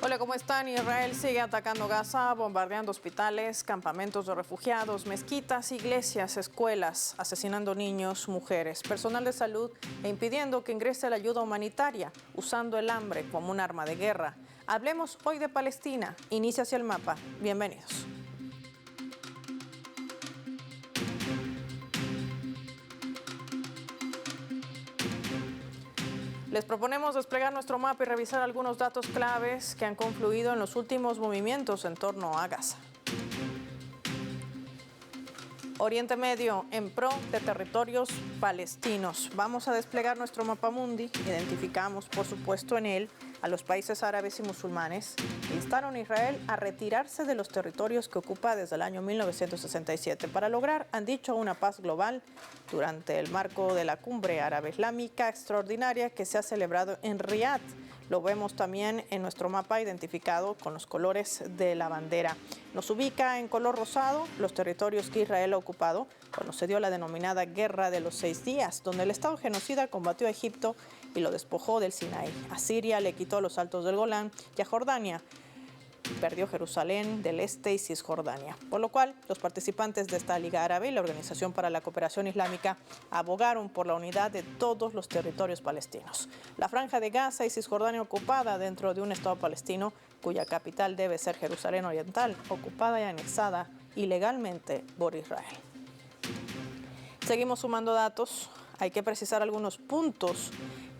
Hola, ¿cómo están? Israel sigue atacando Gaza, bombardeando hospitales, campamentos de refugiados, mezquitas, iglesias, escuelas, asesinando niños, mujeres, personal de salud e impidiendo que ingrese la ayuda humanitaria, usando el hambre como un arma de guerra. Hablemos hoy de Palestina. Inicia hacia el mapa. Bienvenidos. Les proponemos desplegar nuestro mapa y revisar algunos datos claves que han confluido en los últimos movimientos en torno a Gaza. Oriente Medio en pro de territorios palestinos. Vamos a desplegar nuestro mapa mundi. Identificamos, por supuesto, en él a los países árabes y musulmanes que instaron a Israel a retirarse de los territorios que ocupa desde el año 1967 para lograr, han dicho, una paz global durante el marco de la Cumbre Árabe Islámica extraordinaria que se ha celebrado en Riad. Lo vemos también en nuestro mapa identificado con los colores de la bandera. Nos ubica en color rosado los territorios que Israel ha ocupado cuando se dio la denominada Guerra de los 6 días, donde el Estado genocida combatió a Egipto y lo despojó del Sinaí. A Siria le quitó los altos del Golán y a Jordania perdió Jerusalén del Este y Cisjordania. Por lo cual, los participantes de esta Liga Árabe y la Organización para la Cooperación Islámica abogaron por la unidad de todos los territorios palestinos. La Franja de Gaza y Cisjordania ocupada dentro de un Estado palestino cuya capital debe ser Jerusalén Oriental, ocupada y anexada ilegalmente por Israel. Seguimos sumando datos. Hay que precisar algunos puntos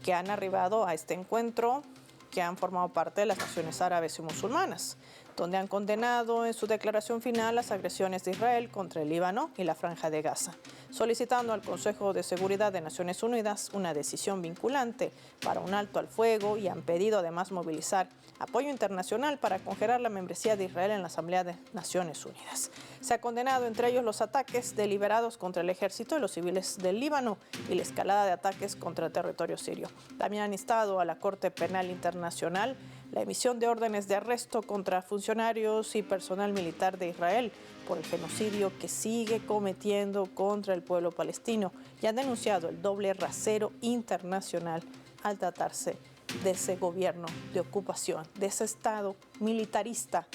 que han arribado a este encuentro, que han formado parte de las naciones árabes y musulmanas, donde han condenado en su declaración final las agresiones de Israel contra el Líbano y la Franja de Gaza, solicitando al Consejo de Seguridad de Naciones Unidas una decisión vinculante para un alto al fuego, y han pedido además movilizar apoyo internacional para congelar la membresía de Israel en la Asamblea de Naciones Unidas. Se ha condenado entre ellos los ataques deliberados contra el ejército y los civiles del Líbano y la escalada de ataques contra el territorio sirio. También han instado a la Corte Penal Internacional la emisión de órdenes de arresto contra funcionarios y personal militar de Israel por el genocidio que sigue cometiendo contra el pueblo palestino, y han denunciado el doble rasero internacional al tratarse de ese gobierno de ocupación, de ese Estado militarista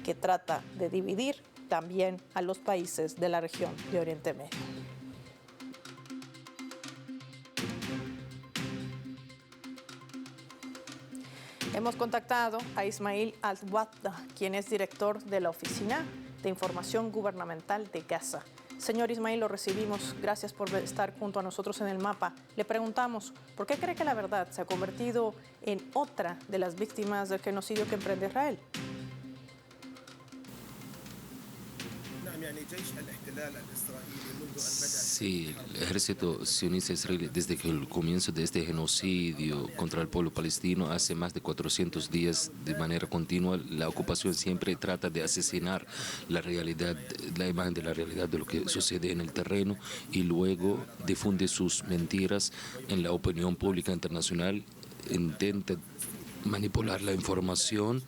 que trata de dividir también a los países de la región de Oriente Medio. Hemos contactado a Ismail Al-Wadda, quien es director de la Oficina de Información Gubernamental de Gaza. Señor Ismail, lo recibimos. Gracias por estar junto a nosotros en el mapa. Le preguntamos, ¿por qué cree que la verdad se ha convertido en otra de las víctimas del genocidio que emprende Israel? Sí, el ejército sionista israelí, desde que el comienzo de este genocidio contra el pueblo palestino, hace más de 400 días de manera continua, la ocupación siempre trata de asesinar la realidad, la imagen de la realidad de lo que sucede en el terreno, y luego difunde sus mentiras en la opinión pública internacional, intenta manipular la información.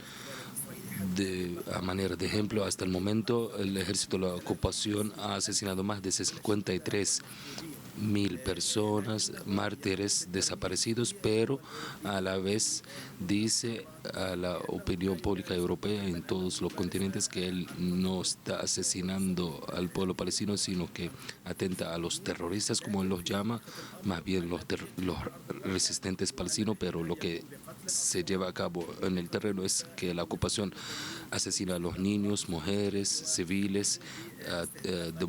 A manera de ejemplo, hasta el momento, el ejército de la ocupación ha asesinado más de 53.000 personas, mártires desaparecidos, pero a la vez dice a la opinión pública europea en todos los continentes que él no está asesinando al pueblo palestino, sino que atenta a los terroristas, como él los llama, más bien los resistentes palestinos, pero lo que se lleva a cabo en el terreno es que la ocupación asesina a los niños, mujeres, civiles,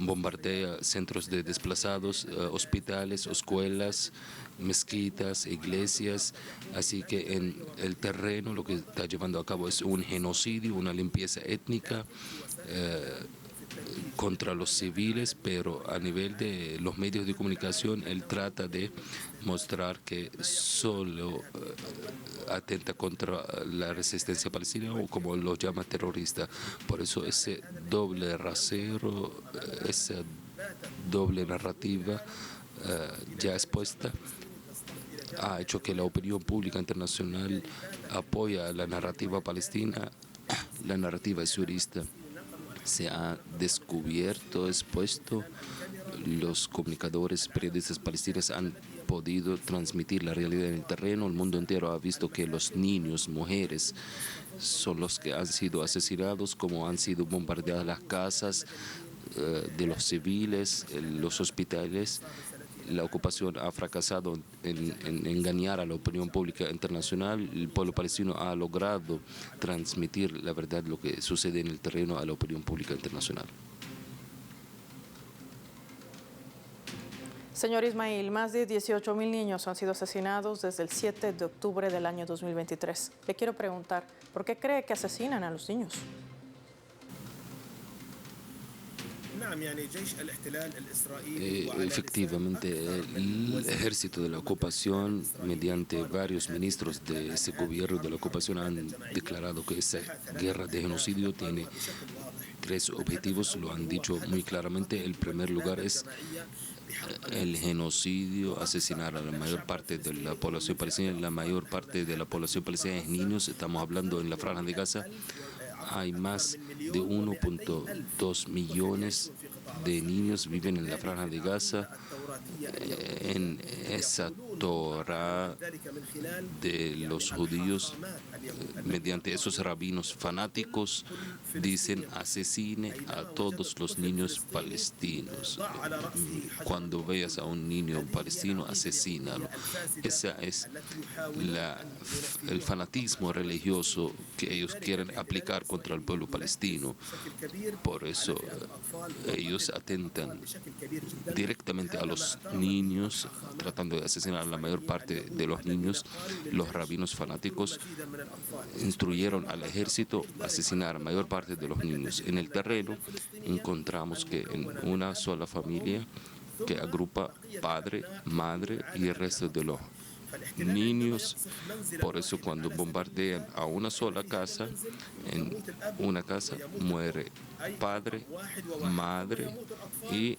bombardea centros de desplazados, hospitales, escuelas, mezquitas, iglesias. Así que en el terreno lo que está llevando a cabo es un genocidio, una limpieza étnica contra los civiles, pero a nivel de los medios de comunicación él trata de mostrar que solo atenta contra la resistencia palestina, o como lo llama terrorista. Por eso ese doble rasero, esa doble narrativa ya expuesta ha hecho que la opinión pública internacional apoya la narrativa palestina, la narrativa sionista. Se ha descubierto, expuesto, los comunicadores, periodistas palestinos han podido transmitir la realidad en el terreno. El mundo entero ha visto que los niños, mujeres, son los que han sido asesinados, como han sido bombardeadas las casas de los civiles, los hospitales. La ocupación ha fracasado en engañar a la opinión pública internacional. El pueblo palestino ha logrado transmitir la verdad, lo que sucede en el terreno, a la opinión pública internacional. Señor Ismail, más de 18.000 niños han sido asesinados desde el 7 de octubre del año 2023. Le quiero preguntar, ¿por qué cree que asesinan a los niños? Efectivamente, el ejército de la ocupación, mediante varios ministros de ese gobierno de la ocupación, han declarado que esa guerra de genocidio tiene tres objetivos, lo han dicho muy claramente. El primer lugar es el genocidio, asesinar a la mayor parte de la población palestina. La mayor parte de la población palestina es niños. Estamos hablando en la Franja de Gaza. Hay más de 1.2 millones de niños viven en la Franja de Gaza. En esa Torá de los judíos, mediante esos rabinos fanáticos, dicen: asesine a todos los niños palestinos. Cuando veas a un niño palestino, asesínalo. Ese es el fanatismo religioso que ellos quieren aplicar contra el pueblo palestino. Por eso ellos atentan directamente a los niños, tratando de asesinar a la mayor parte de los niños. Los rabinos fanáticos instruyeron al ejército a asesinar a la mayor parte de los niños. En el terreno encontramos que en una sola familia, que agrupa padre, madre y el resto de los niños. Por eso cuando bombardean a una sola casa, en una casa muere padre, madre y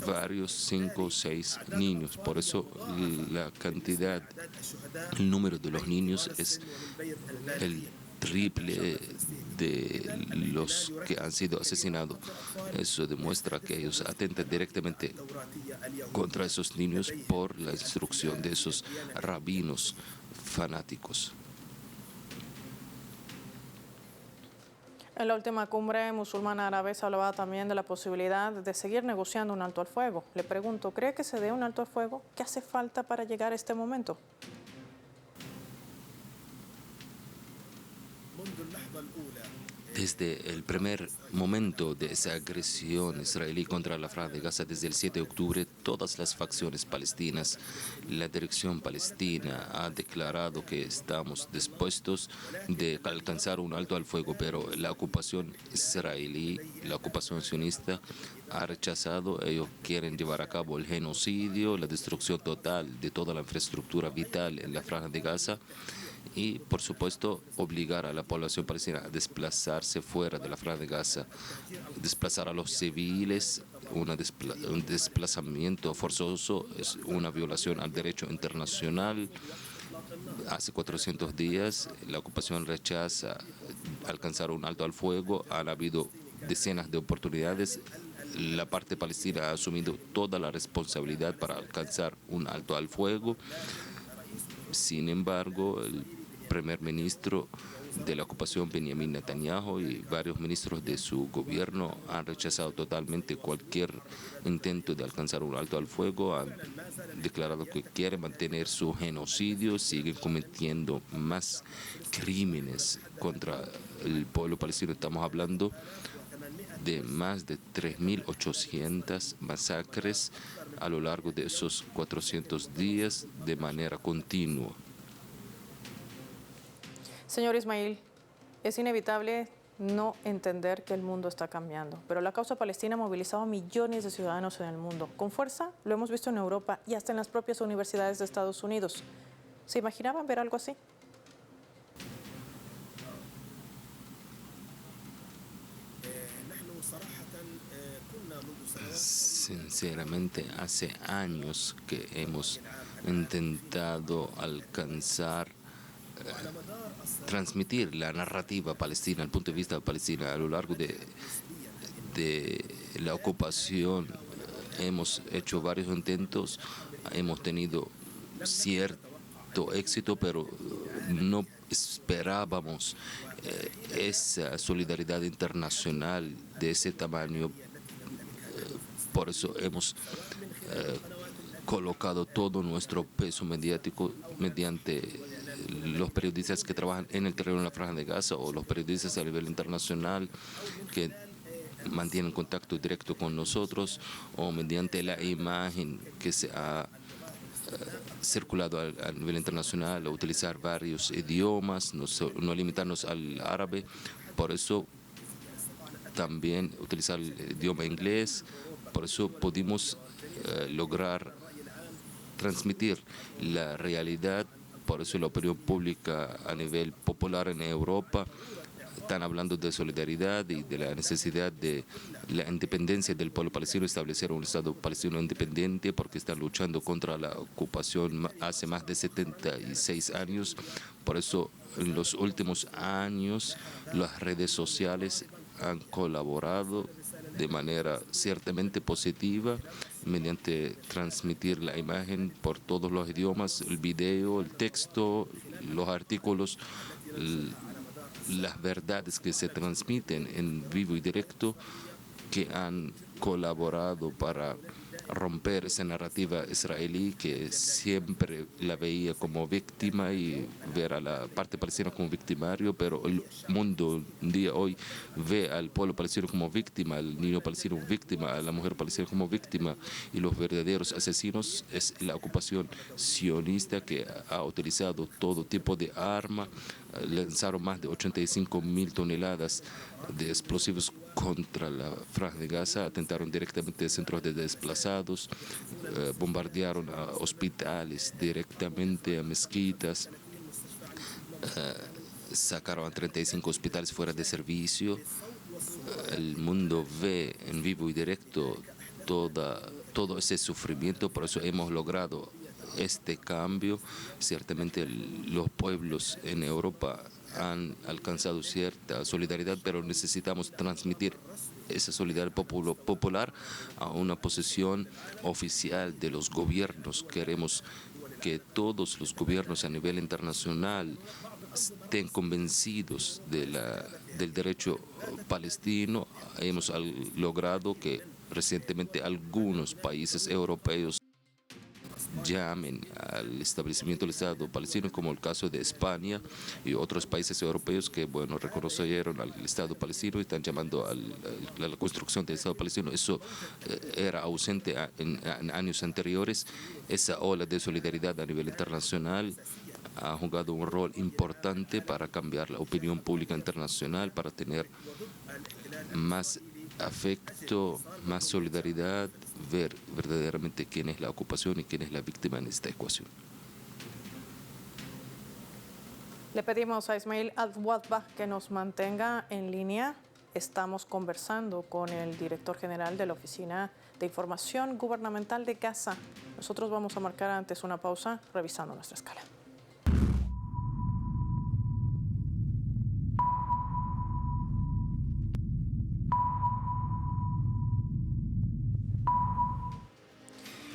varios 5 o 6 niños. Por eso la cantidad, el número de los niños es el triple de los que han sido asesinados. Eso demuestra que ellos atentan directamente contra esos niños por la instrucción de esos rabinos fanáticos. En la última cumbre musulmana árabe se hablaba también de la posibilidad de seguir negociando un alto al fuego. Le pregunto, ¿cree que se dé un alto al fuego? ¿Qué hace falta para llegar a este momento? Desde el primer momento de esa agresión israelí contra la Franja de Gaza, desde el 7 de octubre, todas las facciones palestinas, la dirección palestina ha declarado que estamos dispuestos de alcanzar un alto al fuego, pero la ocupación israelí, la ocupación sionista, ha rechazado. Ellos quieren llevar a cabo el genocidio, la destrucción total de toda la infraestructura vital en la Franja de Gaza. Y, por supuesto, obligar a la población palestina a desplazarse fuera de la Franja de Gaza, desplazar a los civiles. Un desplazamiento forzoso es una violación al derecho internacional. Hace 400 días la ocupación rechaza alcanzar un alto al fuego. Han habido decenas de oportunidades. La parte palestina ha asumido toda la responsabilidad para alcanzar un alto al fuego. Sin embargo, el primer ministro de la ocupación, Benjamin Netanyahu, y varios ministros de su gobierno han rechazado totalmente cualquier intento de alcanzar un alto al fuego. Han declarado que quieren mantener su genocidio, siguen cometiendo más crímenes contra el pueblo palestino. Estamos hablando de más de 3.800 masacres a lo largo de esos 400 días de manera continua. Señor Ismail, es inevitable no entender que el mundo está cambiando, pero la causa palestina ha movilizado a millones de ciudadanos en el mundo. Con fuerza, lo hemos visto en Europa y hasta en las propias universidades de Estados Unidos. ¿Se imaginaban ver algo así? Sinceramente, hace años que hemos intentado alcanzar, transmitir la narrativa palestina, el punto de vista palestina. A lo largo de la ocupación hemos hecho varios intentos, hemos tenido cierto éxito, pero no esperábamos esa solidaridad internacional de ese tamaño. Por eso hemos colocado todo nuestro peso mediático mediante los periodistas que trabajan en el terreno de la Franja de Gaza o los periodistas a nivel internacional que mantienen contacto directo con nosotros, o mediante la imagen que se ha circulado a nivel internacional, a utilizar varios idiomas, no limitarnos al árabe. Por eso también utilizar el idioma inglés. Por eso pudimos lograr transmitir la realidad. Por eso la opinión pública a nivel popular en Europa están hablando de solidaridad y de la necesidad de la independencia del pueblo palestino, establecer un Estado palestino independiente, porque están luchando contra la ocupación hace más de 76 años. Por eso en los últimos años las redes sociales han colaborado de manera ciertamente positiva mediante transmitir la imagen por todos los idiomas, el video, el texto, los artículos, las verdades que se transmiten en vivo y directo, que han colaborado para romper esa narrativa israelí que siempre la veía como víctima y ver a la parte palestina como victimario, pero el mundo un día hoy ve al pueblo palestino como víctima, al niño palestino como víctima, a la mujer palestina como víctima, y los verdaderos asesinos es la ocupación sionista que ha utilizado todo tipo de arma. Lanzaron más de 85.000 toneladas de explosivos contra la Franja de Gaza, atentaron directamente a centros de desplazados, bombardearon a hospitales directamente, a mezquitas, sacaron a 35 hospitales fuera de servicio. El mundo ve en vivo y directo todo ese sufrimiento, por eso hemos logrado este cambio. Ciertamente los pueblos en Europa han alcanzado cierta solidaridad, pero necesitamos transmitir esa solidaridad popular a una posición oficial de los gobiernos. Queremos que todos los gobiernos a nivel internacional estén convencidos del derecho palestino. Hemos logrado que recientemente algunos países europeos llamen al establecimiento del Estado palestino, como el caso de España y otros países europeos que, bueno, reconocieron al Estado palestino y están llamando a la construcción del Estado palestino. Eso era ausente en años anteriores. Esa ola de solidaridad a nivel internacional ha jugado un rol importante para cambiar la opinión pública internacional, para tener más afecto, más solidaridad, ver verdaderamente quién es la ocupación y quién es la víctima en esta ecuación. Le pedimos a Ismail Al-Wadbah que nos mantenga en línea. Estamos conversando con el director general de la Oficina de Información Gubernamental de Gaza. Nosotros vamos a marcar antes una pausa revisando nuestra escala.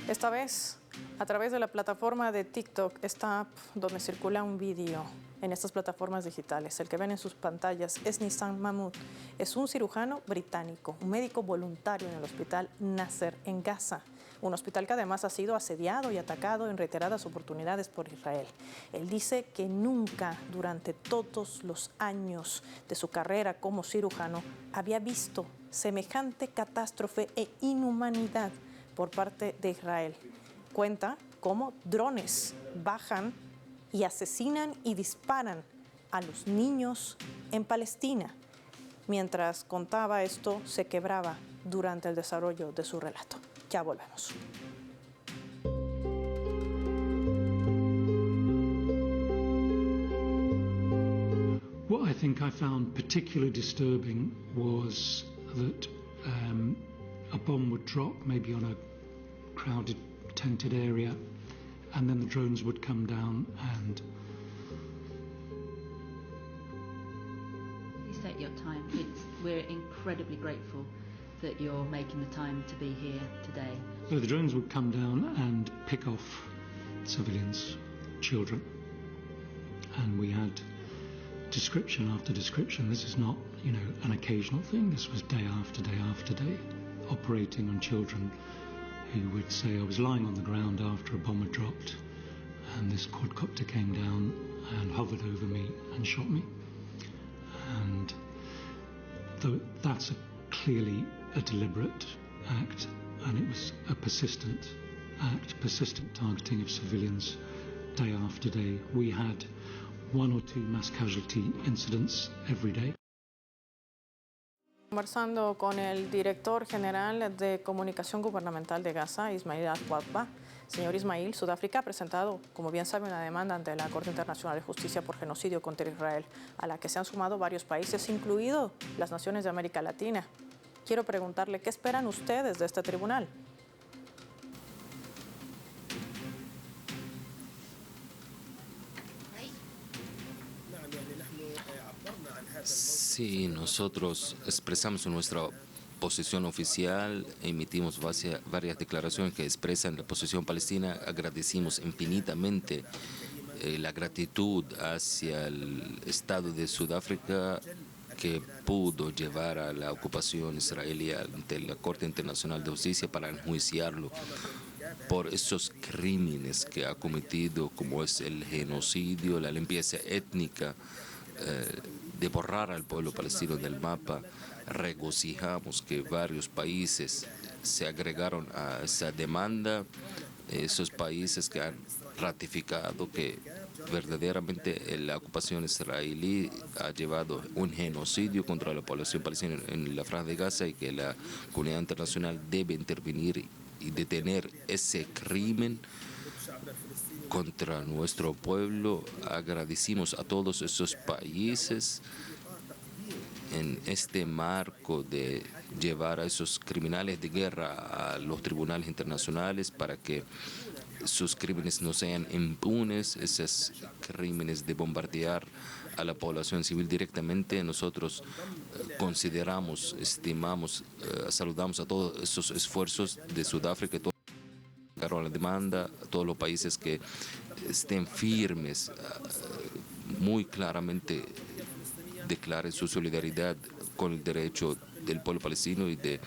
Esta vez a través de la plataforma de TikTok, esta app donde circula un vídeo en estas plataformas digitales. El que ven en sus pantallas es Nissan Mahmoud. Es un cirujano británico, un médico voluntario en el hospital Nasser en Gaza, un hospital que además ha sido asediado y atacado en reiteradas oportunidades por Israel. Él dice que nunca durante todos los años de su carrera como cirujano había visto semejante catástrofe e inhumanidad por parte de Israel. Cuenta cómo drones bajan y asesinan y disparan a los niños en Palestina. Mientras contaba esto, se quebraba durante el desarrollo de su relato. Ya volvemos. What I think I found particularly disturbing was that a bomb would drop maybe on a crowded, tented area, and then the drones would come down and... Please take your time. We're incredibly grateful that you're making the time to be here today. So the drones would come down and pick off civilians, children. And we had description after description. This is not, an occasional thing. This was day after day after day, operating on children who would say, I was lying on the ground after a bomb had dropped, and this quadcopter came down and hovered over me and shot me. And that's clearly a deliberate act, and it was a persistent act, persistent targeting of civilians day after day. We had 1 or 2 mass casualty incidents every day. Conversando con el director general de Comunicación Gubernamental de Gaza, Ismail Al-Wahba. Señor Ismail, Sudáfrica ha presentado, como bien sabe, una demanda ante la Corte Internacional de Justicia por genocidio contra Israel, a la que se han sumado varios países, incluido las naciones de América Latina. Quiero preguntarle, ¿qué esperan ustedes de este tribunal? Sí, nosotros expresamos nuestra posición oficial, emitimos varias declaraciones que expresan la posición palestina. Agradecimos infinitamente la gratitud hacia el Estado de Sudáfrica que pudo llevar a la ocupación israelí ante la Corte Internacional de Justicia para enjuiciarlo por esos crímenes que ha cometido, como es el genocidio, la limpieza étnica, de borrar al pueblo palestino del mapa. Regocijamos que varios países se agregaron a esa demanda, esos países que han ratificado que verdaderamente la ocupación israelí ha llevado un genocidio contra la población palestina en la Franja de Gaza y que la comunidad internacional debe intervenir y detener ese crimen contra nuestro pueblo. Agradecimos a todos esos países en este marco de llevar a esos criminales de guerra a los tribunales internacionales para que sus crímenes no sean impunes, esos crímenes de bombardear a la población civil directamente. Nosotros consideramos, estimamos, saludamos a todos esos esfuerzos de Sudáfrica, a la demanda, a todos los países que estén firmes, muy claramente declaren su solidaridad con el derecho del pueblo palestino y de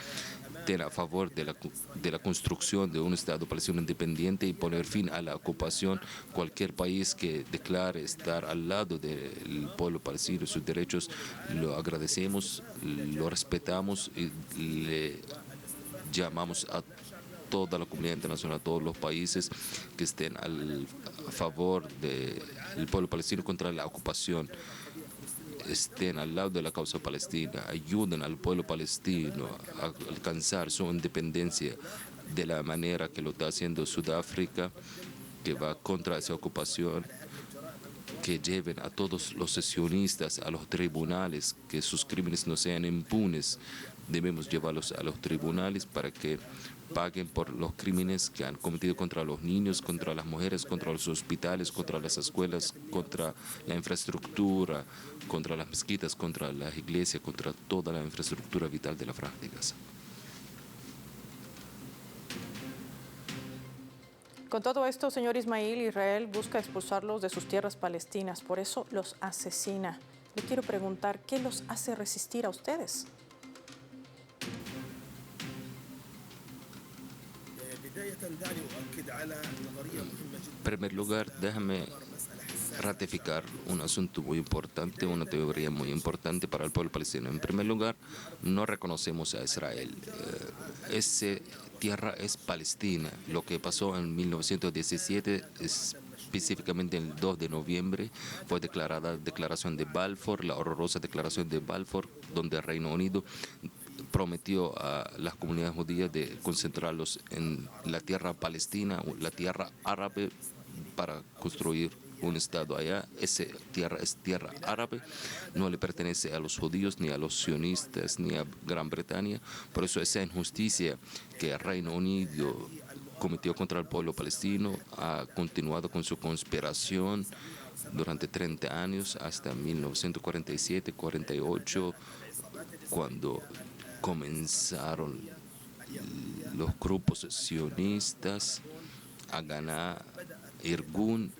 a favor de la construcción de un Estado palestino independiente y poner fin a la ocupación. Cualquier país que declare estar al lado del pueblo palestino y sus derechos, lo agradecemos, lo respetamos y le llamamos a toda la comunidad internacional, a todos los países que estén a favor del pueblo palestino contra la ocupación, estén al lado de la causa palestina, ayuden al pueblo palestino a alcanzar su independencia de la manera que lo está haciendo Sudáfrica, que va contra esa ocupación, que lleven a todos los sesionistas a los tribunales, que sus crímenes no sean impunes. Debemos llevarlos a los tribunales para que paguen por los crímenes que han cometido contra los niños, contra las mujeres, contra los hospitales, contra las escuelas, contra la infraestructura, contra las mezquitas, contra las iglesias, contra toda la infraestructura vital de la Franja de Gaza. Con todo esto, señor Ismail, Israel busca expulsarlos de sus tierras palestinas, por eso los asesina. Le quiero preguntar, ¿qué los hace resistir a ustedes? En primer lugar, déjame ratificar un asunto muy importante, una teoría muy importante para el pueblo palestino. En primer lugar, no reconocemos a Israel. Esa tierra es palestina. Lo que pasó en 1917, específicamente el 2 de noviembre, fue declarada Declaración de Balfour, la horrorosa Declaración de Balfour, donde el Reino Unido prometió a las comunidades judías de concentrarlos en la tierra palestina, la tierra árabe, para construir un Estado allá. Esa tierra es tierra árabe, no le pertenece a los judíos, ni a los sionistas, ni a Gran Bretaña. Por eso esa injusticia que el Reino Unido cometió contra el pueblo palestino ha continuado con su conspiración durante 30 años, hasta 1947-48, cuando comenzaron los grupos sionistas a ganar Irgun,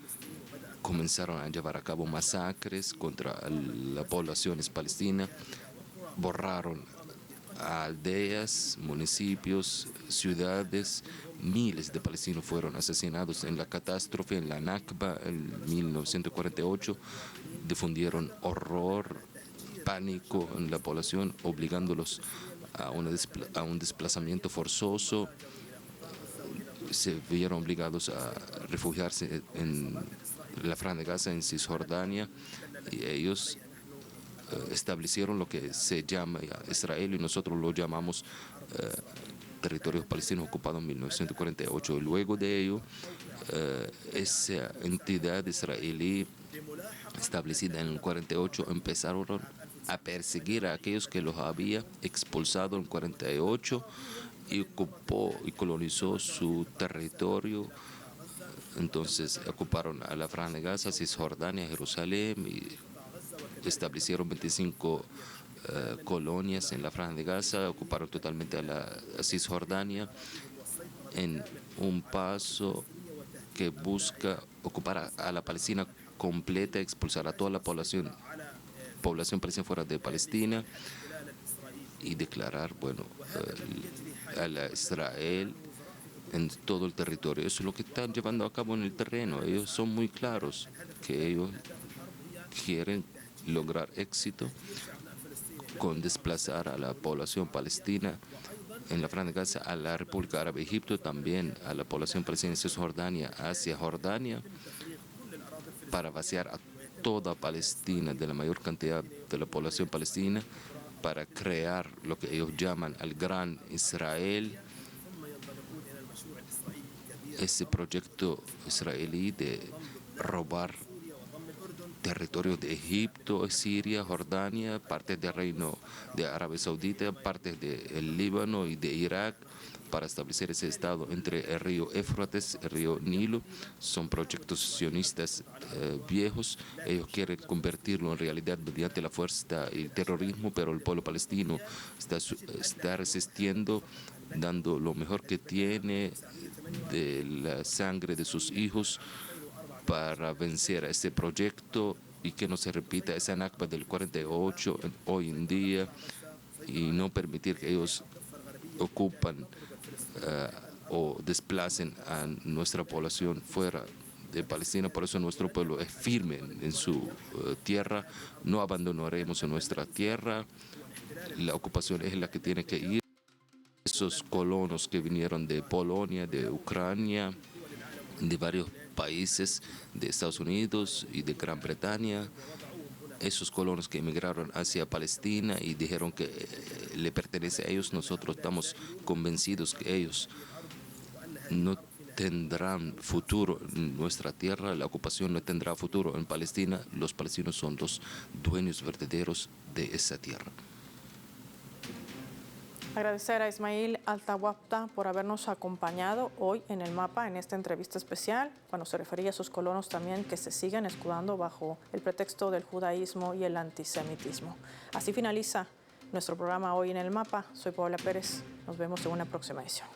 comenzaron a llevar a cabo masacres contra las poblaciones palestinas, borraron aldeas, municipios, ciudades. Miles de palestinos fueron asesinados en la catástrofe, en la Nakba, en 1948. Difundieron horror, pánico en la población, obligándolos a un desplazamiento forzoso. Se vieron obligados a refugiarse en la Franja de Gaza, en Cisjordania, y ellos establecieron lo que se llama Israel y nosotros lo llamamos territorios palestinos ocupados en 1948. Luego de ello, esa entidad israelí establecida en el 48 empezaron a perseguir a aquellos que los había expulsado en el 48 y ocupó y colonizó su territorio. Entonces ocuparon a la Franja de Gaza, Cisjordania, Jerusalén y establecieron 25 colonias en la Franja de Gaza, ocuparon totalmente a Cisjordania en un paso que busca ocupar a la Palestina completa, expulsar a toda la población palestina fuera de Palestina y declarar, a la Israel en todo el territorio. Eso es lo que están llevando a cabo en el terreno. Ellos son muy claros que ellos quieren lograr éxito con desplazar a la población palestina en la Franja de Gaza, a la República Árabe Egipto, también a la población palestina de Cisjordania hacia Jordania, para vaciar a toda Palestina de la mayor cantidad de la población palestina, para crear lo que ellos llaman el Gran Israel, ese proyecto israelí de robar territorios de Egipto, Siria, Jordania, partes del Reino de Arabia Saudita, partes del Líbano y de Irak, para establecer ese estado entre el río Éufrates, el río Nilo. Son proyectos sionistas viejos. Ellos quieren convertirlo en realidad mediante la fuerza y el terrorismo, pero el pueblo palestino está resistiendo, dando lo mejor que tiene de la sangre de sus hijos para vencer a este proyecto y que no se repita esa Nakba del 48 hoy en día, y no permitir que ellos ocupan o desplacen a nuestra población fuera de Palestina. Por eso nuestro pueblo es firme en su tierra. No abandonaremos en nuestra tierra. La ocupación es la que tiene que ir. Esos colonos que vinieron de Polonia, de Ucrania, de varios países de Estados Unidos y de Gran Bretaña, esos colonos que emigraron hacia Palestina y dijeron que le pertenece a ellos, nosotros estamos convencidos que ellos no tendrán futuro en nuestra tierra, la ocupación no tendrá futuro en Palestina. Los palestinos son los dueños verdaderos de esa tierra. Agradecer a Ismail Altawapta por habernos acompañado hoy en El Mapa en esta entrevista especial, cuando se refería a sus colonos también que se siguen escudando bajo el pretexto del judaísmo y el antisemitismo. Así finaliza nuestro programa hoy en El Mapa. Soy Paola Pérez. Nos vemos en una próxima edición.